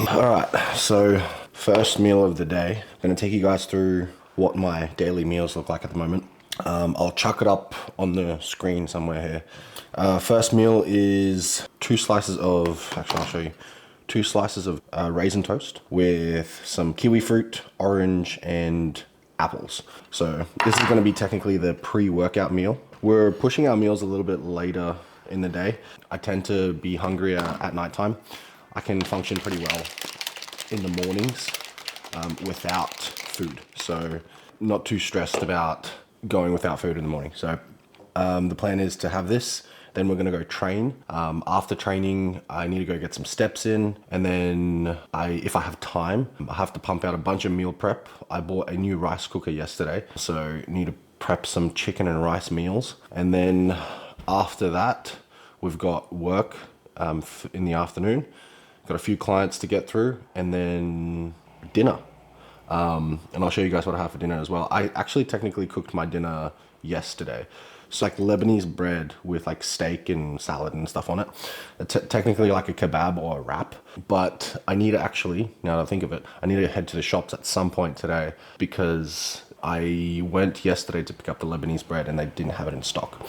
Alright, so first meal of the day. I'm gonna take you guys through what my daily meals look like at the moment. I'll chuck it up on the screen somewhere here. First meal is actually I'll show you. 2 slices of raisin toast with some kiwi fruit, orange, and apples. So this is gonna be technically the pre-workout meal. We're pushing our meals a little bit later in the day. I tend to be hungrier at nighttime. I can function pretty well in the mornings without food. So not too stressed about going without food in the morning. So the plan is to have this, then we're gonna go train. After training, I need to go get some steps in, and then if I have time, I have to pump out a bunch of meal prep. I bought a new rice cooker yesterday, so need to prep some chicken and rice meals. And then after that, we've got work in the afternoon. Got a few clients to get through, and then dinner. And I'll show you guys what I have for dinner as well. I actually technically cooked my dinner yesterday. It's like Lebanese bread with like steak and salad and stuff on it. It's technically like a kebab or a wrap, but I need to actually, now that I think of it, I need to head to the shops at some point today because I went yesterday to pick up the Lebanese bread and they didn't have it in stock.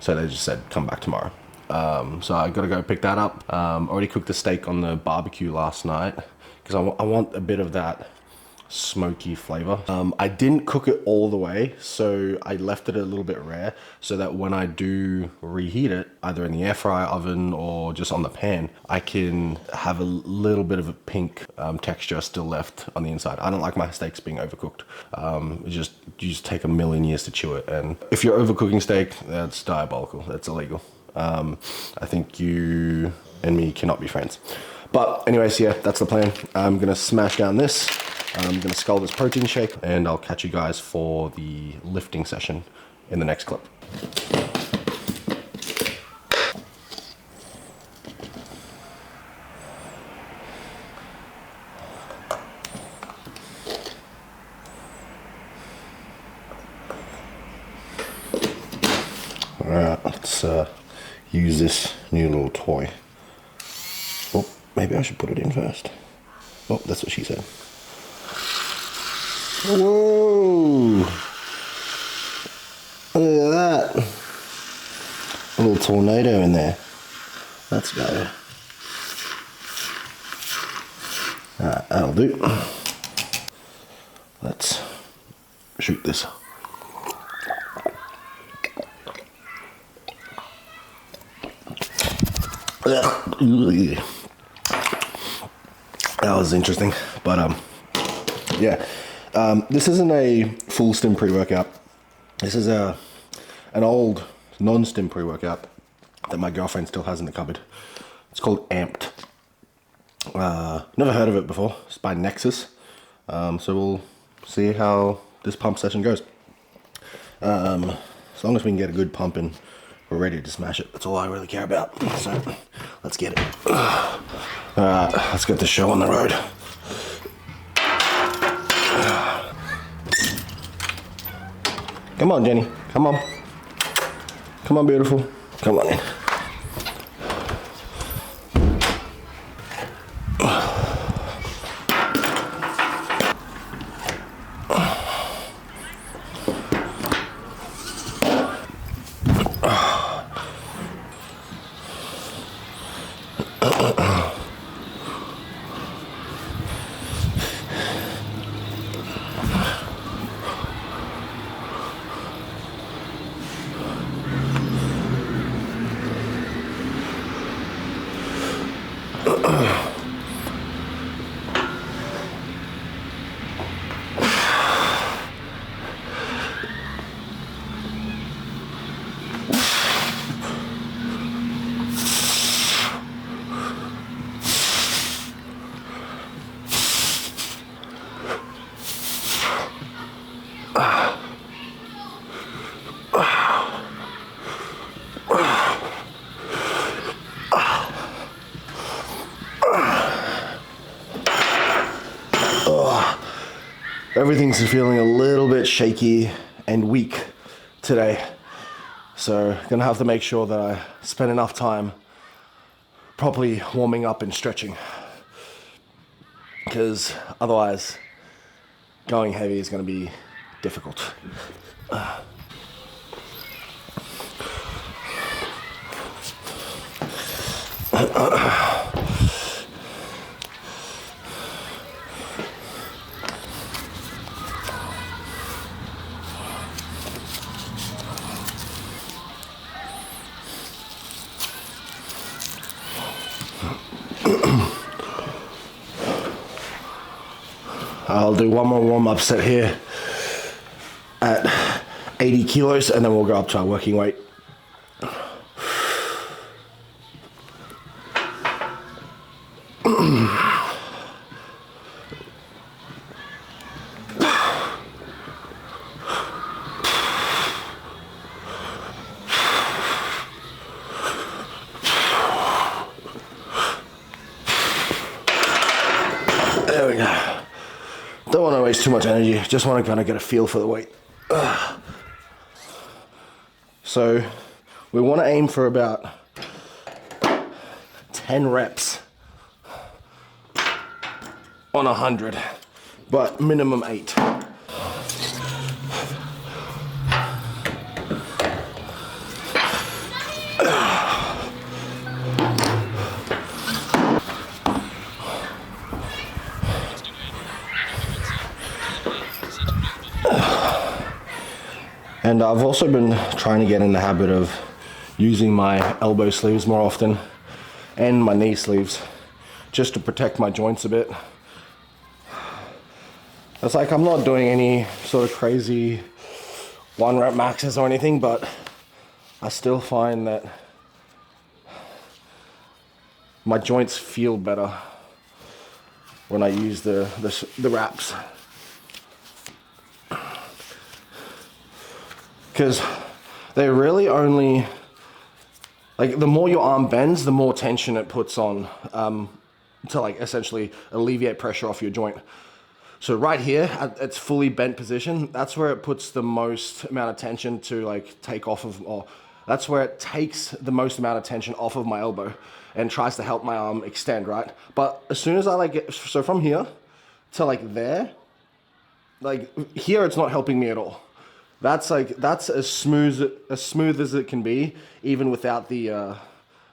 So they just said, come back tomorrow. So I gotta go pick that up. Already cooked the steak on the barbecue last night because I want a bit of that smoky flavor. I didn't cook it all the way, so I left it a little bit rare so that when I do reheat it, either in the air fryer oven or just on the pan, I can have a little bit of a pink texture still left on the inside. I don't like my steaks being overcooked. You just take a million years to chew it, and if you're overcooking steak, that's diabolical. That's illegal. I think you and me cannot be friends. But anyways, yeah, that's the plan. I'm gonna smash down this. I'm gonna scull this protein shake, and I'll catch you guys for the lifting session in the next clip. All right, let's use this new little toy. Oh, maybe I should put it in first. Oh, that's what she said. Whoa! Look at that. A little tornado in there. Let's go. Alright, that'll do. Let's shoot this. That was interesting, but yeah. This isn't a full stim pre-workout. This is an old non-stim pre-workout that my girlfriend still has in the cupboard. It's called Amped. Never heard of it before. It's by Nexus. So we'll see how this pump session goes. As long as we can get a good pump in, we're ready to smash it. That's all I really care about. So let's get it. Let's get the show on the road. Come on, Jenny. Come on. Come on, beautiful. Come on in. Everything's feeling a little bit shaky and weak today. So gonna have to make sure that I spend enough time properly warming up and stretching. because otherwise going heavy is going to be difficult. I'll do one more warm-up set here at 80 kilos, and then we'll go up to our working weight. There we go. Don't want to waste too much energy, just want to kind of get a feel for the weight. So we want to aim for about 10 reps on 100, but minimum 8. And I've also been trying to get in the habit of using my elbow sleeves more often and my knee sleeves just to protect my joints a bit. It's like I'm not doing any sort of crazy 1 rep maxes or anything, but I still find that my joints feel better when I use the wraps. Because they really only, like, the more your arm bends, the more tension it puts on to, like, essentially alleviate pressure off your joint. So right here, at its fully bent position, that's where it puts the most amount of tension to, like, take off of, or that's where it takes the most amount of tension off of my elbow and tries to help my arm extend, right? But as soon as I, like, get, so from here to, like, there, like, here it's not helping me at all. That's as smooth as it can be, even without the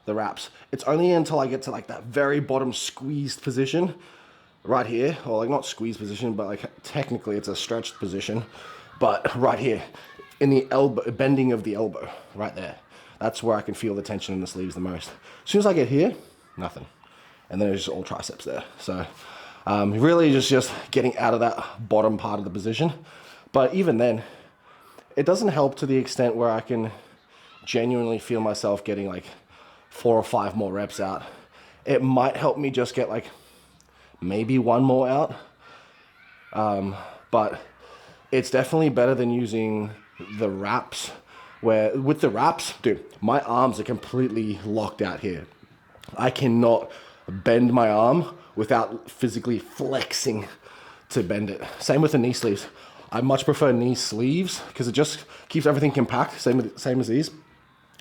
wraps. It's only until I get to, like, that very bottom squeezed position right here, or, like, not squeezed position, but, like, technically it's a stretched position, but right here in the elbow, bending of the elbow, right there. That's where I can feel the tension in the sleeves the most. As soon as I get here, nothing, and then it's just all triceps there. So really just getting out of that bottom part of the position. But even then, it doesn't help to the extent where I can genuinely feel myself getting, like, 4 or 5 more reps out. It might help me just get, like, maybe 1 more out. But it's definitely better than using the wraps, where with the wraps, dude, my arms are completely locked out here. I cannot bend my arm without physically flexing to bend it. Same with the knee sleeves. I much prefer knee sleeves because it just keeps everything compact, same as these,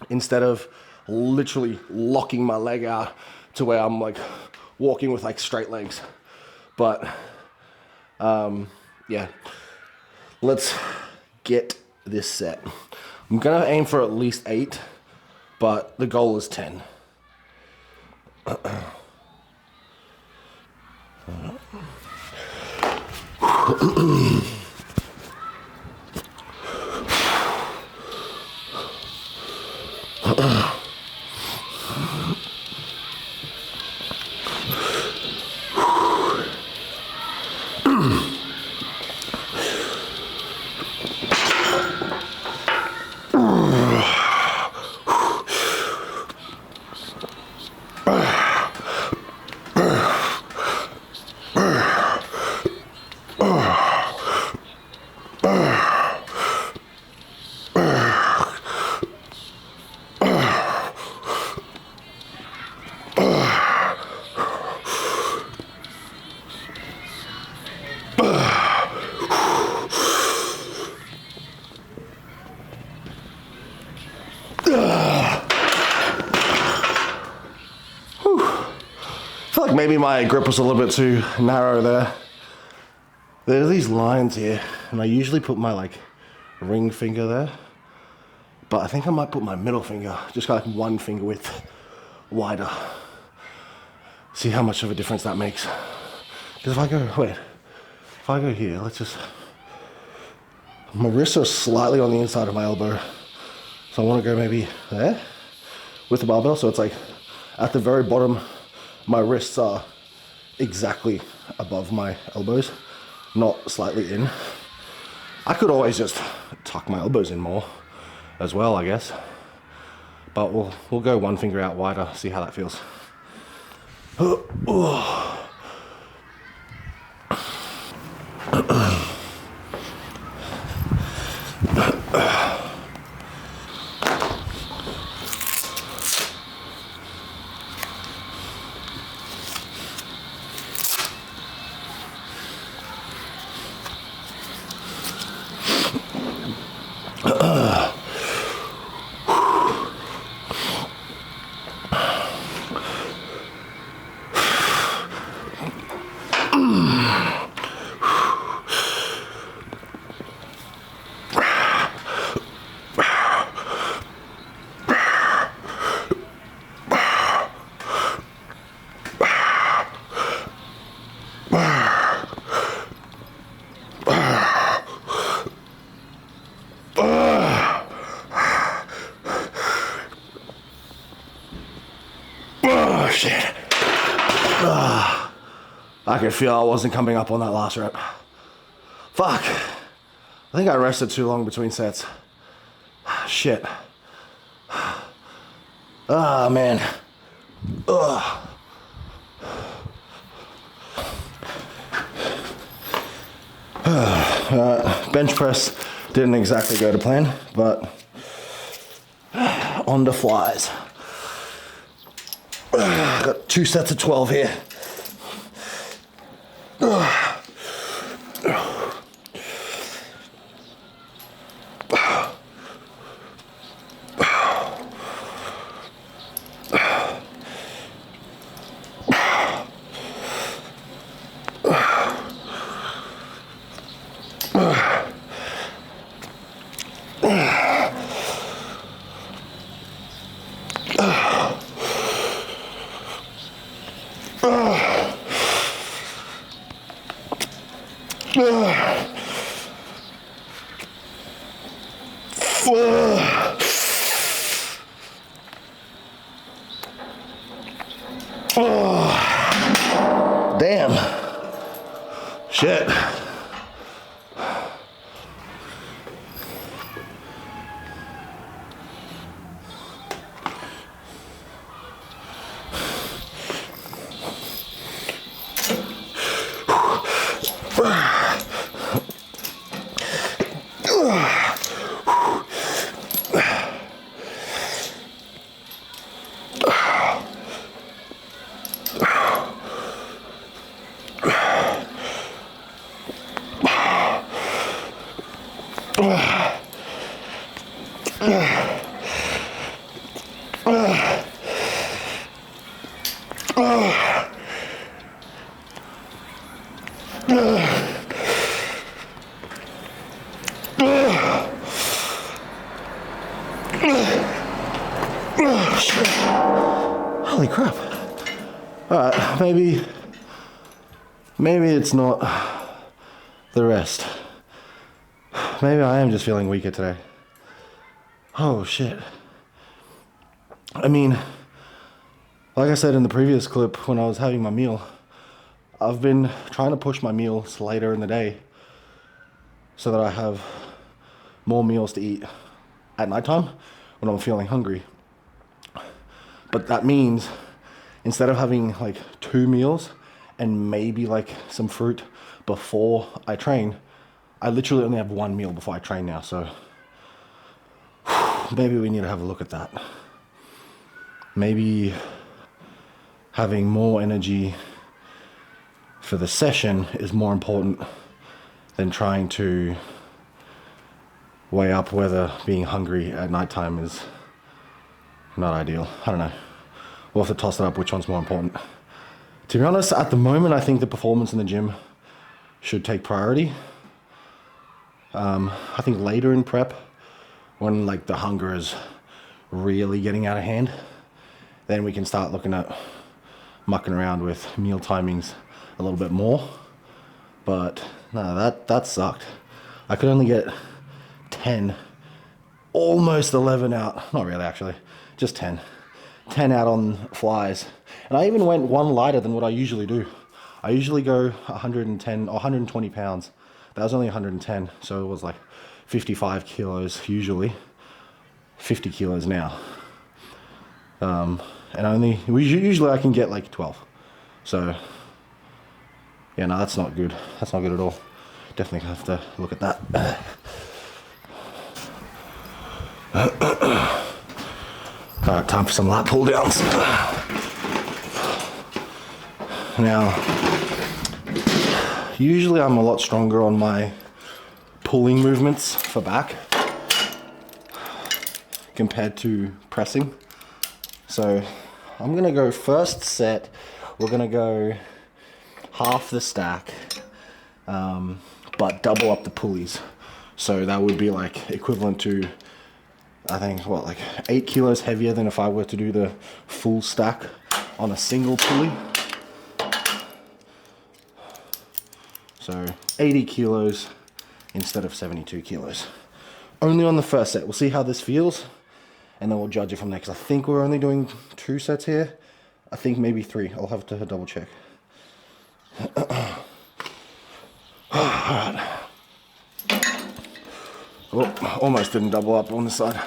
instead of literally locking my leg out to where I'm, like, walking with, like, straight legs. But yeah, let's get this set. I'm gonna aim for at least 8, but the goal is 10. like maybe my grip was a little bit too narrow there. There are these lines here, and I usually put my like ring finger there, but I think I might put my middle finger, just like 1 finger width wider. See how much of a difference that makes. Because if I go here, let's just, my wrists are slightly on the inside of my elbow, so I want to go maybe there with the barbell, so it's like at the very bottom, my wrists are exactly above my elbows, not slightly in. I could always just tuck my elbows in more as well, I guess. But we'll go 1 finger out wider, see how that feels. Shit. I could feel I wasn't coming up on that last rep. Fuck. I think I rested too long between sets. Shit. Ah, man. Ugh. Bench press didn't exactly go to plan, but on the flies. Got 2 sets of 12 here. Damn. Shit. Holy crap. Alright, maybe it's not the rest. Maybe I am just feeling weaker today. Oh shit. I mean, like I said in the previous clip when I was having my meal, I've been trying to push my meals later in the day so that I have more meals to eat at nighttime when I'm feeling hungry. But that means instead of having like 2 meals and maybe like some fruit before I train, I literally only have 1 meal before I train now. So maybe we need to have a look at that. Maybe having more energy for the session is more important than trying to weigh up whether being hungry at nighttime is not ideal. I don't know. We'll have to toss it up which one's more important. To be honest, at the moment, I think the performance in the gym should take priority. I think later in prep, when like the hunger is really getting out of hand, then we can start looking at mucking around with meal timings a little bit more. But no, that sucked. I could only get 10, almost 11 out. Not really, actually, just 10. 10 out on flies. And I even went one lighter than what I usually do. I usually go 110 or 120 pounds. That was only 110, so it was like 55 kilos usually. 50 kilos now. And usually I can get like 12. So yeah, no, that's not good. That's not good at all. Definitely have to look at that. Alright, time for some lat pull downs. Now, usually I'm a lot stronger on my pulling movements for back compared to pressing. So I'm gonna go first set, we're gonna go half the stack, but double up the pulleys. So that would be like equivalent to, I think, what, like 8 kilos heavier than if I were to do the full stack on a single pulley. So 80 kilos instead of 72 kilos. Only on the first set. We'll see how this feels, and then we'll judge it from there, because I think we're only doing 2 sets here. I think maybe 3. I'll have to double check. Alright. Oh, almost didn't double up on this side.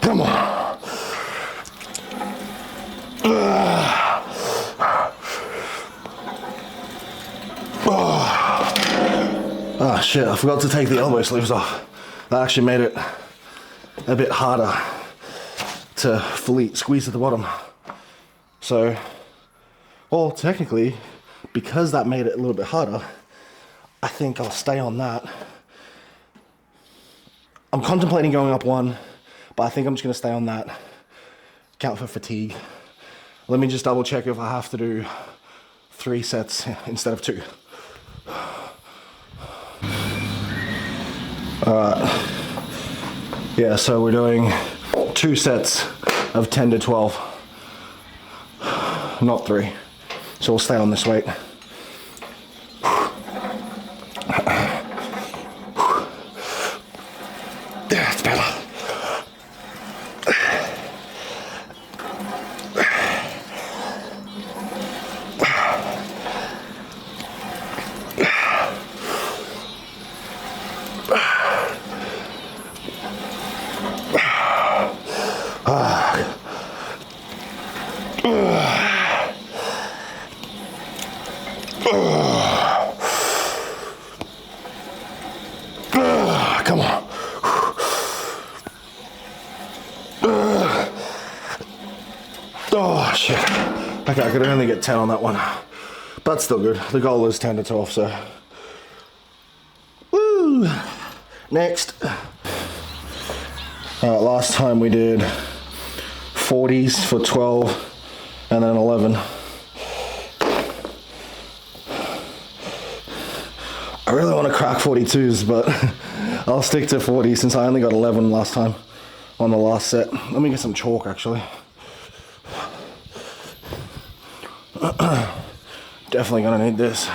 Come on. Oh shit, I forgot to take the elbow sleeves off. That actually made it a bit harder to fully squeeze at the bottom. So, well, technically, because that made it a little bit harder, I think I'll stay on that. I'm contemplating going up 1, but I think I'm just going to stay on that. Count for fatigue. Let me just double check if I have to do 3 sets instead of 2. Alright. Yeah, so we're doing 2 sets of 10 to 12. Not 3. So we'll stay on this weight. Yeah, it's better. Come on. Oh shit. Okay, I could only get 10 on that one. But still good. The goal is 10 to 12, so. Woo! Next. Alright, last time we did 40s for 12 and then 11. I really want to crack 42s, but I'll stick to 40 since I only got 11 last time on the last set. Let me get some chalk, actually. Definitely gonna need this.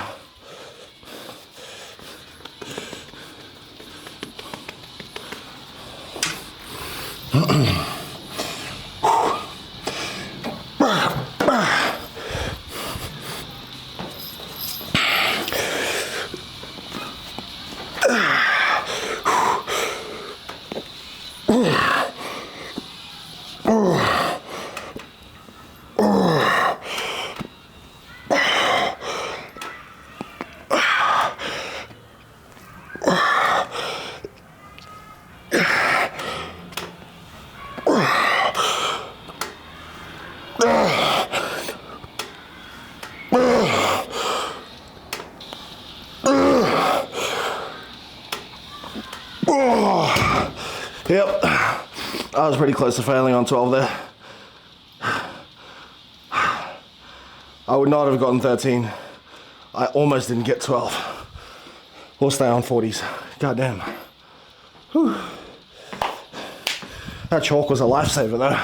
Yep, I was pretty close to failing on 12 there. I would not have gotten 13. I almost didn't get 12. We'll stay on 40s. Goddamn. Whew. That chalk was a lifesaver though.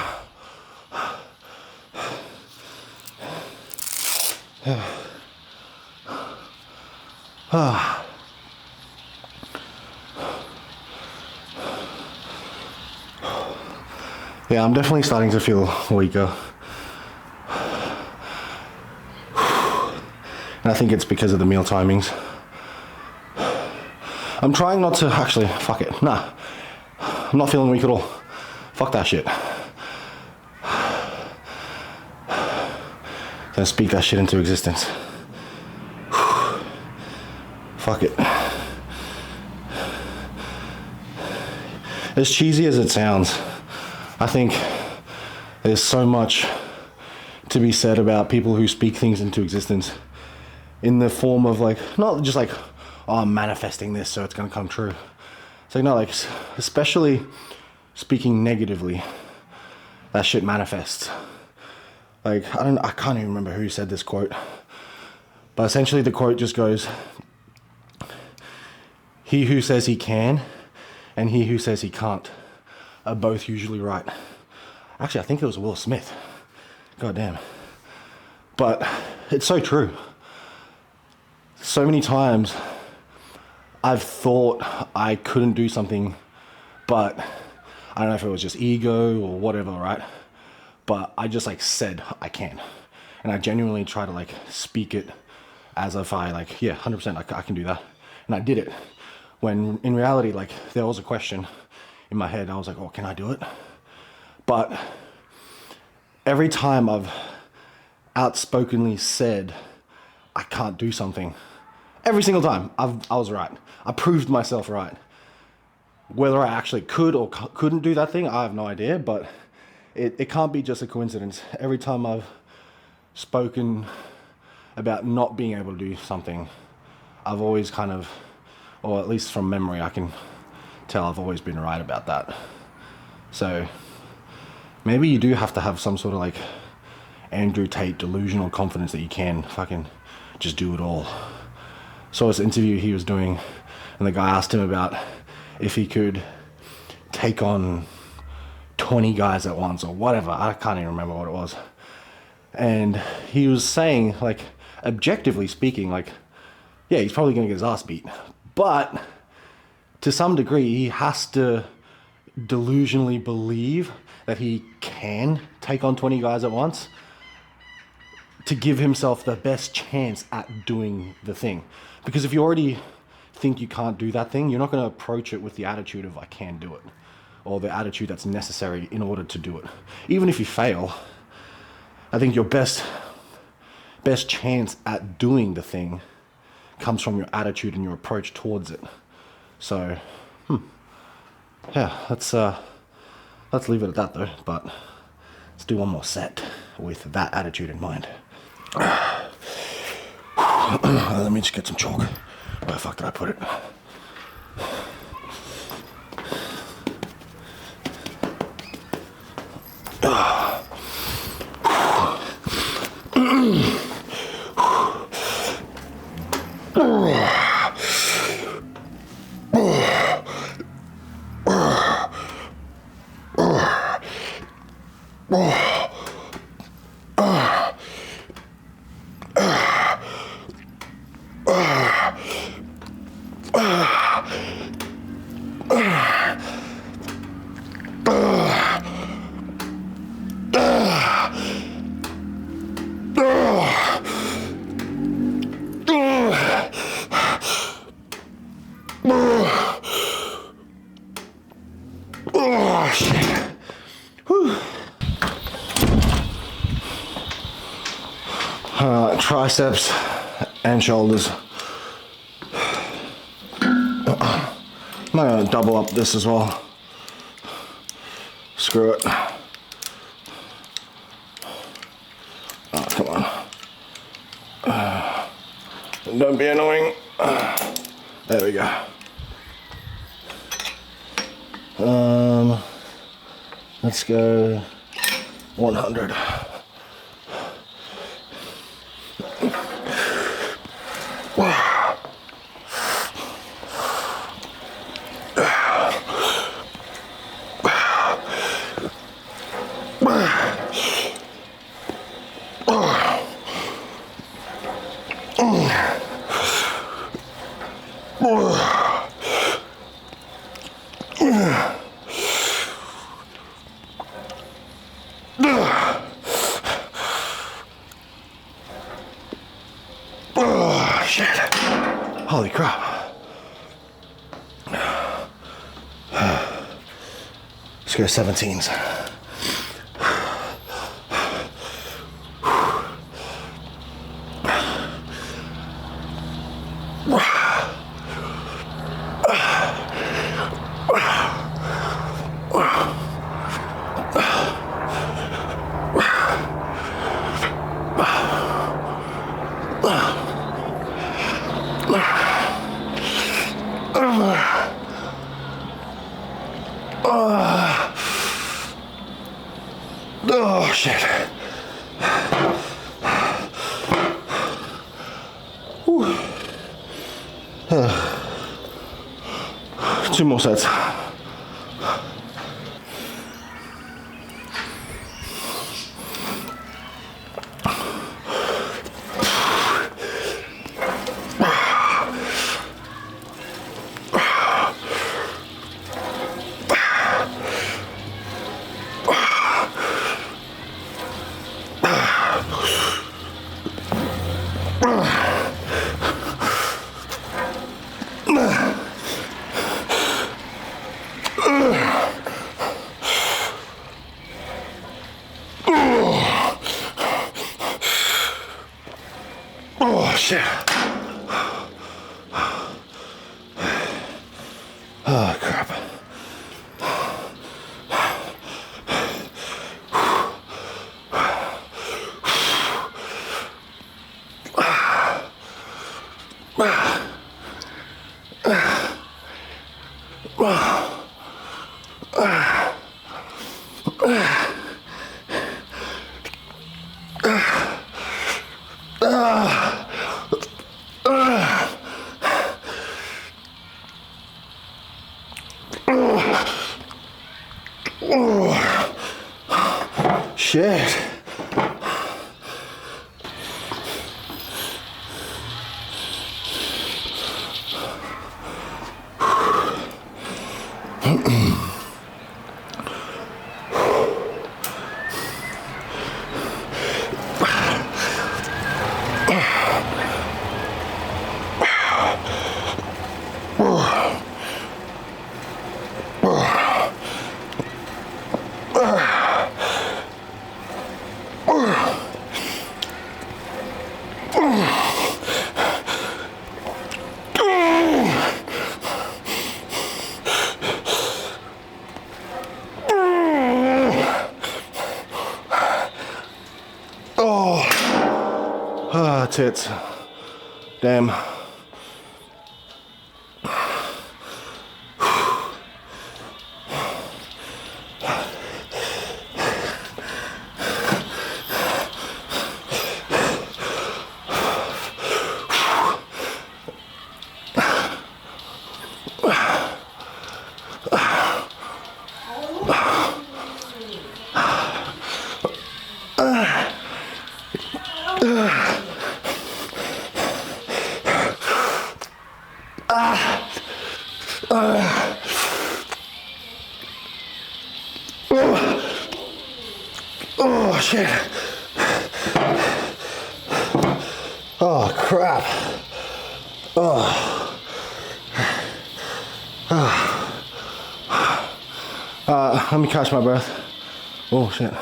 Yeah, I'm definitely starting to feel weaker. And I think it's because of the meal timings. I'm trying not to, actually, fuck it, nah. I'm not feeling weak at all. Fuck that shit. Gonna speak that shit into existence. Fuck it. As cheesy as it sounds, I think there's so much to be said about people who speak things into existence in the form of like, not just like, oh, I'm manifesting this so it's gonna come true. It's like, no, like, especially speaking negatively, that shit manifests. Like, I can't even remember who said this quote, but essentially the quote just goes, he who says he can and he who says he can't are both usually right. Actually, I think it was Will Smith. God damn. But it's so true. So many times I've thought I couldn't do something, but I don't know if it was just ego or whatever, right? But I just like said I can. And I genuinely try to like speak it as if I like, yeah, 100% I can do that. And I did it. When in reality, like there was a question in my head. I was like, oh, can I do it? But every time I've outspokenly said I can't do something, every single time I was right. I proved myself right. Whether I actually could or couldn't do that thing, I have no idea, but it can't be just a coincidence. Every time I've spoken about not being able to do something, I've always kind of, or at least from memory, I can tell I've always been right about that. So maybe you do have to have some sort of like Andrew Tate delusional confidence that you can fucking just do it all. So this interview he was doing, and the guy asked him about if he could take on 20 guys at once or whatever. I can't even remember what it was. And he was saying, like, objectively speaking, like, yeah, he's probably gonna get his ass beat. But to some degree, he has to delusionally believe that he can take on 20 guys at once to give himself the best chance at doing the thing. Because if you already think you can't do that thing, you're not going to approach it with the attitude of I can do it, or the attitude that's necessary in order to do it. Even if you fail, I think your best chance at doing the thing comes from your attitude and your approach towards it. So, yeah, let's leave it at that though. But let's do one more set with that attitude in mind. Let me just get some chalk. Where the fuck did I put it? Oh, shit. Whew. Triceps and shoulders. I'm gonna double up this as well. Screw it. Oh, come on. Don't be annoying. There we go. Let's go 100. Oh, shit. Holy crap. Let's go 17s. Oh, shit. Whew. 2 more sets. Oh, shit. Oh, crap. Shit. Ah, tits. Damn. Oh, shit. Oh, crap. Oh. Let me catch my breath. Oh, shit.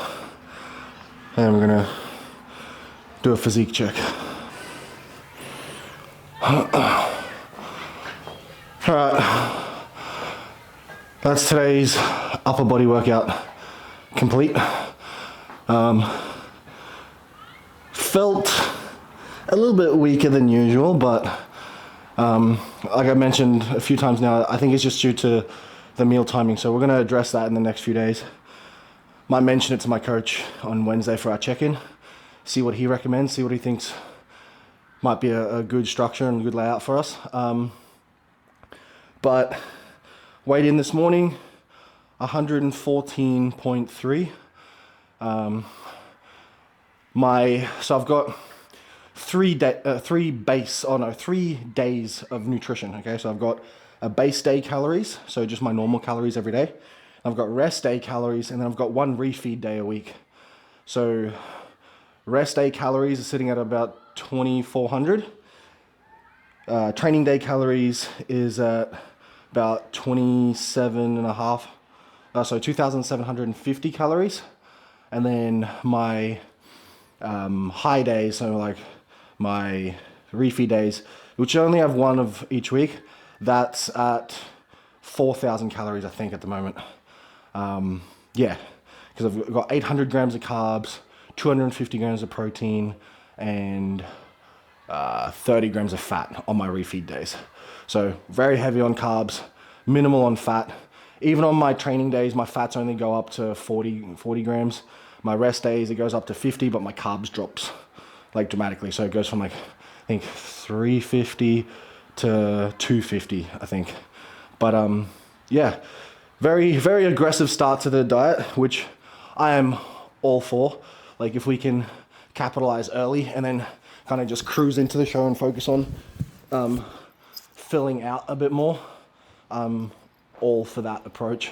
And we're gonna do a physique check. Alright. That's today's upper body workout complete. Felt a little bit weaker than usual, but like I mentioned a few times now, I think it's just due to the meal timing. So we're going to address that in the next few days. Might mention it to my coach on Wednesday for our check-in. See what he recommends, see what he thinks might be a good structure and a good layout for us. But weighed in this morning, 114.3. So I've got 3 days of nutrition. Okay, so I've got a base day calories, so just my normal calories every day. I've got rest day calories, and then I've got 1 refeed day a week. So rest day calories are sitting at about 2,400. Training day calories is at about 2,750 calories. And then my high days, so like my refeed days, which I only have 1 of each week, that's at 4,000 calories, I think, at the moment. Yeah, because I've got 800 grams of carbs, 250 grams of protein, and 30 grams of fat on my refeed days. So very heavy on carbs, minimal on fat. Even on my training days, my fats only go up to 40 grams. My rest days, it goes up to 50, but my carbs drops like dramatically. So it goes from like, I think 350 to 250, I think. But yeah, very, very aggressive start to the diet, which I am all for. Like if we can capitalize early and then kind of just cruise into the show and focus on filling out a bit more, I'm all for that approach.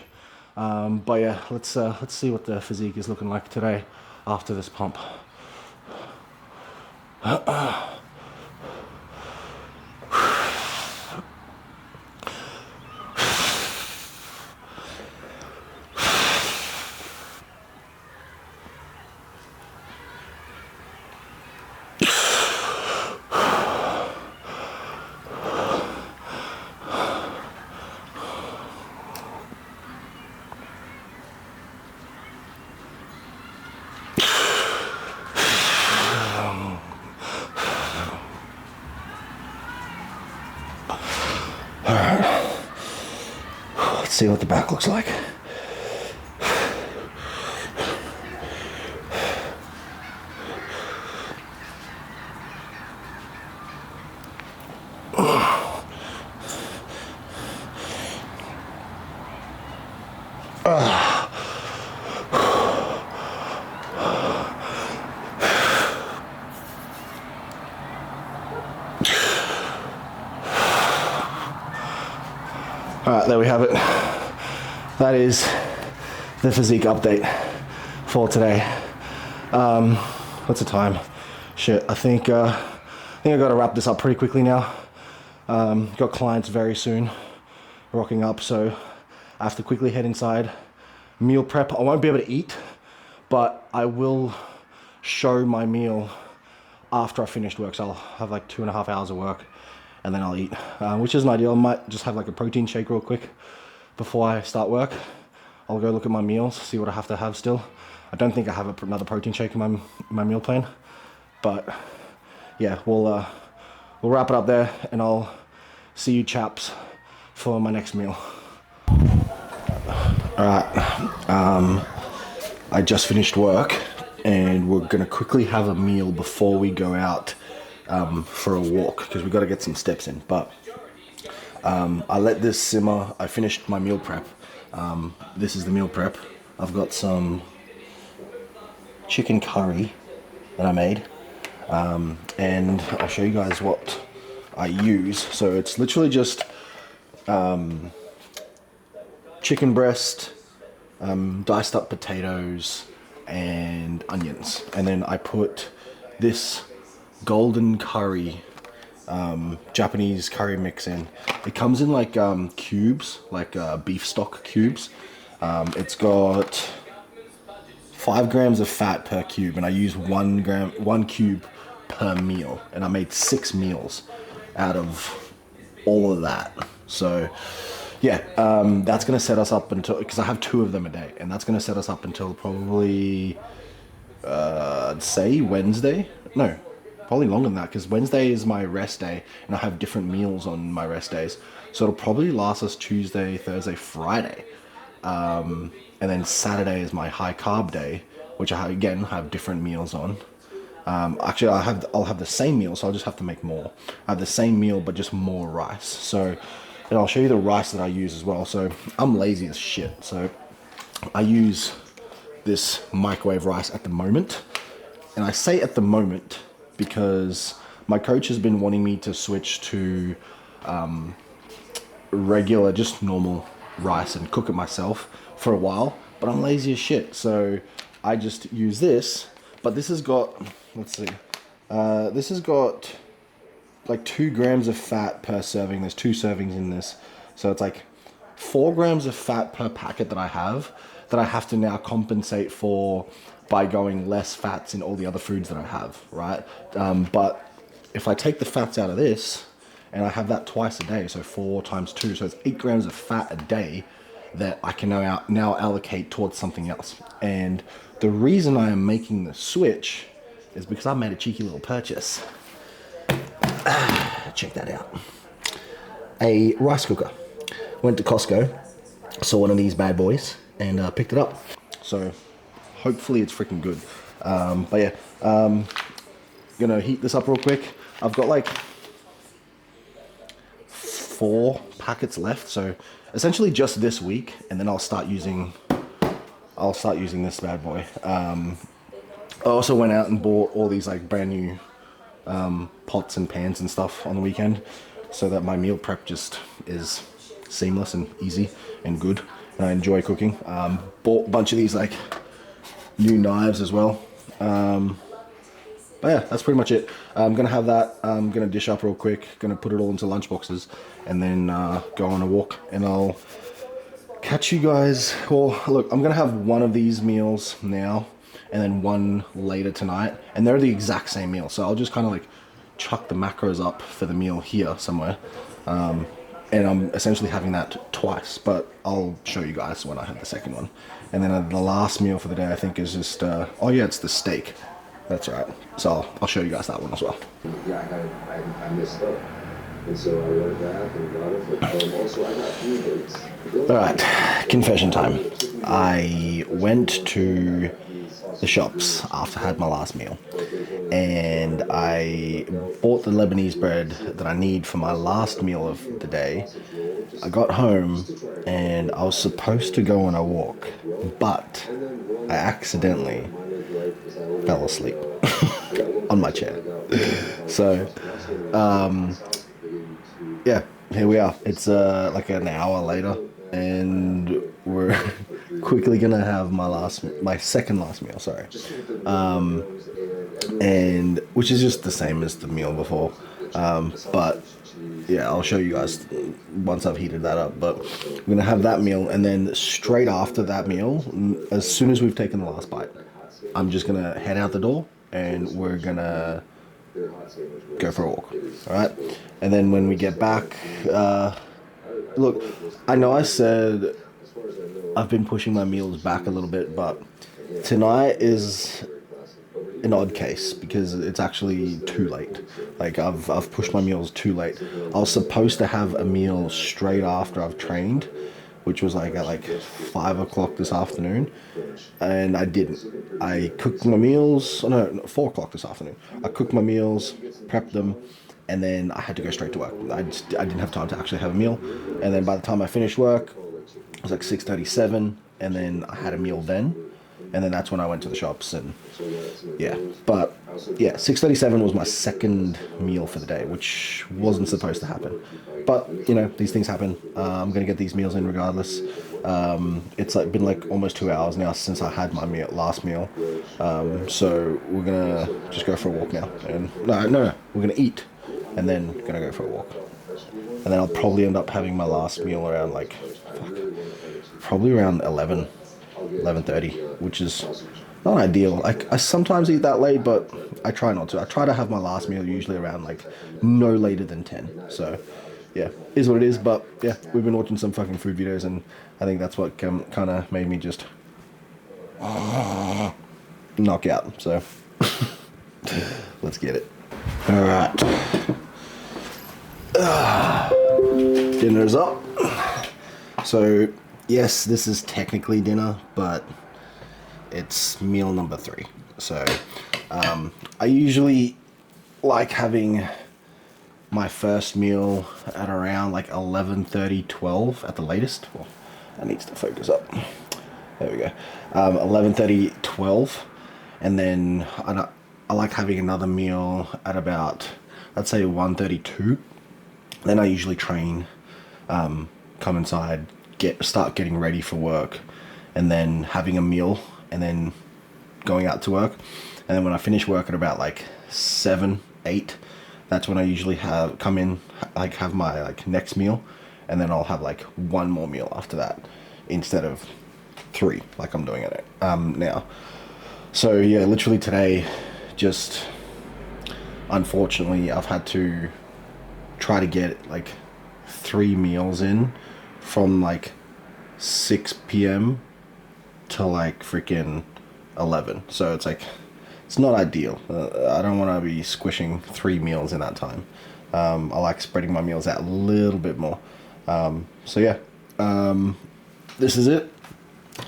But yeah, let's see what the physique is looking like today after this pump. Let's see what the back looks like. Alright, there we have it. That is the physique update for today. What's the time? Shit, I think I gotta wrap this up pretty quickly now. Got clients very soon rocking up, so I have to quickly head inside. Meal prep. I won't be able to eat, but I will show my meal after I finished work. So I'll have like 2.5 hours of work and then I'll eat, which isn't ideal. I might just have like a protein shake real quick before I start work. I'll go look at my meals, see what I have to have still. I don't think I have another protein shake in my meal plan, but yeah, we'll wrap it up there and I'll see you chaps for my next meal. Alright, I just finished work and we're gonna quickly have a meal before we go out for a walk because we've got to get some steps in. But I let this simmer. I finished my meal prep. This is the meal prep. I've got some chicken curry that I made, and I'll show you guys what I use. So it's literally just chicken breast, diced up potatoes and onions, and then I put this golden curry Japanese curry mix in. It comes in like cubes, like beef stock cubes. It's got 5 grams of fat per cube, and I use 1 cube per meal, and I made 6 meals out of all of that. So yeah, that's gonna set us up until, because I have 2 of them a day, and that's gonna set us up until probably I'd say Wednesday. No, probably longer than that, because Wednesday is my rest day and I have different meals on my rest days, so it'll probably last us Tuesday, Thursday, Friday. And then Saturday is my high carb day, which I again have different meals on. Actually, I'll have the same meal, so I'll just have to make more. I have the same meal, but just more rice. So, and I'll show you the rice that I use as well. So I'm lazy as shit. So I use this microwave rice at the moment. And I say at the moment because my coach has been wanting me to switch to regular, just normal rice and cook it myself for a while. But I'm lazy as shit. So I just use this. But this has got, let's see, this has got like 2 grams of fat per serving. There's 2 servings in this. So it's like 4 grams of fat per packet that I have to now compensate for by going less fats in all the other foods that I have, right? But if I take the fats out of this, and I have that twice a day, so 4 times 2, so it's 8 grams of fat a day that I can now allocate towards something else. And the reason I am making the switch is because I made a cheeky little purchase. Check that out. A rice cooker. Went to Costco, saw one of these bad boys, and picked it up. So hopefully it's freaking good. But yeah, gonna heat this up real quick. I've got like 4 packets left, so essentially just this week, and then I'll start using this bad boy. I also went out and bought all these like brand new pots and pans and stuff on the weekend, so that my meal prep just is seamless and easy and good, and I enjoy cooking. Bought a bunch of these like new knives as well. But yeah, that's pretty much it. I'm gonna have that. I'm gonna dish up real quick, gonna put it all into lunch boxes, and then go on a walk, and I'll catch you guys. Well, look, I'm gonna have one of these meals now, and then one later tonight, and they're the exact same meal. So I'll just kind of like chuck the macros up for the meal here somewhere, and I'm essentially having that twice. But I'll show you guys when I have the second one, and then the last meal for the day I think is just oh yeah, it's the steak. That's right. So I'll show you guys that one as well. Yeah, I messed up. And so I went back and got it. But also I got 3 dates. Alright, confession time. I went to the shops after I had my last meal, and I bought the Lebanese bread that I need for my last meal of the day. I got home and I was supposed to go on a walk, but I accidentally fell asleep on my chair. So, yeah, here we are. It's like an hour later, and we're quickly gonna have my second last meal. Sorry, and which is just the same as the meal before, but yeah, I'll show you guys once I've heated that up. But we're gonna have that meal, and then straight after that meal, as soon as we've taken the last bite, I'm just gonna head out the door, and we're gonna go for a walk. All right, and then when we get back, look, I know I said I've been pushing my meals back a little bit, but tonight is an odd case because it's actually too late. Like I've pushed my meals too late. I was supposed to have a meal straight after I've trained, which was like at 5 o'clock this afternoon, and I didn't. I cooked my meals, no, 4 o'clock this afternoon. I cooked my meals, prepped them, and then I had to go straight to work. I didn't have time to actually have a meal, and then by the time I finished work, it was like 6:37, and then I had a meal then, and then that's when I went to the shops, and yeah. But yeah, 6:37 was my second meal for the day, which wasn't supposed to happen. But you know, these things happen. I'm gonna get these meals in regardless. It's been almost 2 hours now since I had my last meal. So we're gonna just go for a walk now, and no, we're gonna eat, and then gonna go for a walk, and then I'll probably end up having my last meal around probably around 11:30, which is not ideal. I sometimes eat that late, but I try not to. I try to have my last meal usually around no later than 10. So yeah, is what it is. But yeah, we've been watching some fucking food videos, and I think that's what kind of made me just knock out. So let's get it. All right, dinner's up. So yes, this is technically dinner, but it's meal number 3. So I usually like having my first meal at around like 11:30, 12 at the latest. Well, that needs to focus up. There we go. 11:30, 12, and then I like having another meal at about, let's say, 1:32. Then I usually train, come inside, start getting ready for work, and then having a meal, and then going out to work. And then when I finish work at about like 7, 8, that's when I usually come in, like have my like next meal, and then I'll have like one more meal after that instead of 3 like I'm doing it now. So yeah, literally today, just unfortunately I've had to try to get like 3 meals in from like 6 p.m. to like freaking 11. So it's like, it's not ideal. I don't want to be squishing 3 meals in that time. I like spreading my meals out a little bit more. So yeah, this is it.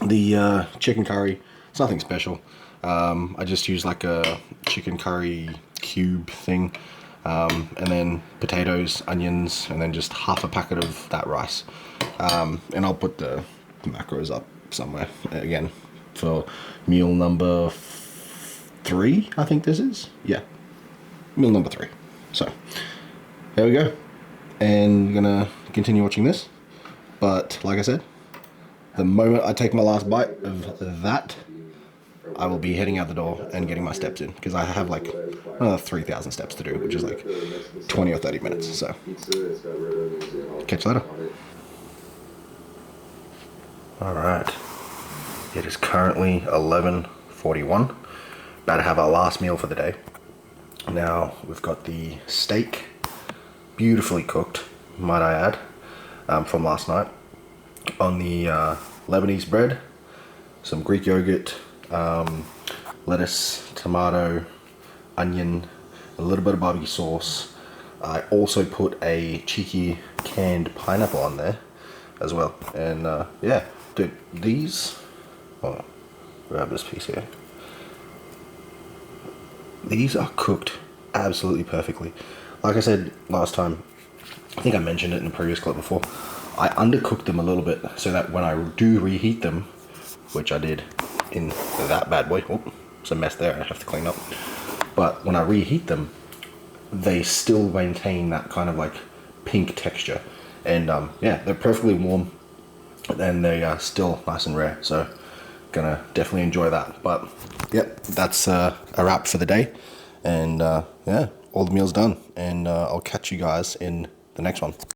The chicken curry, it's nothing special. I just use like a chicken curry cube thing, and then potatoes, onions, and then just half a packet of that rice. And I'll put the macros up somewhere again for meal number 3, I think this is. Yeah, meal number 3. So there we go, and I'm gonna continue watching this. But like I said, the moment I take my last bite of that, I will be heading out the door and getting my steps in, because I have like another 3,000 steps to do, which is like 20 or 30 minutes. So catch you later. All right, it is currently 11:41. About to have our last meal for the day. Now we've got the steak, beautifully cooked, might I add, from last night, on the Lebanese bread, some Greek yogurt, lettuce, tomato, onion, a little bit of barbecue sauce. I also put a cheeky canned pineapple on there as well. And yeah, dude, these, oh, grab this piece here. These are cooked absolutely perfectly. Like I said last time, I think I mentioned it in a previous clip before, I undercooked them a little bit so that when I do reheat them, which I did in that bad boy, oh, it's a mess there, I have to clean up. But when I reheat them, they still maintain that kind of like pink texture. And yeah, they're perfectly warm, and they are still nice and rare. So gonna definitely enjoy that. But yep, that's a wrap for the day. And yeah, all the meals done. And I'll catch you guys in the next one.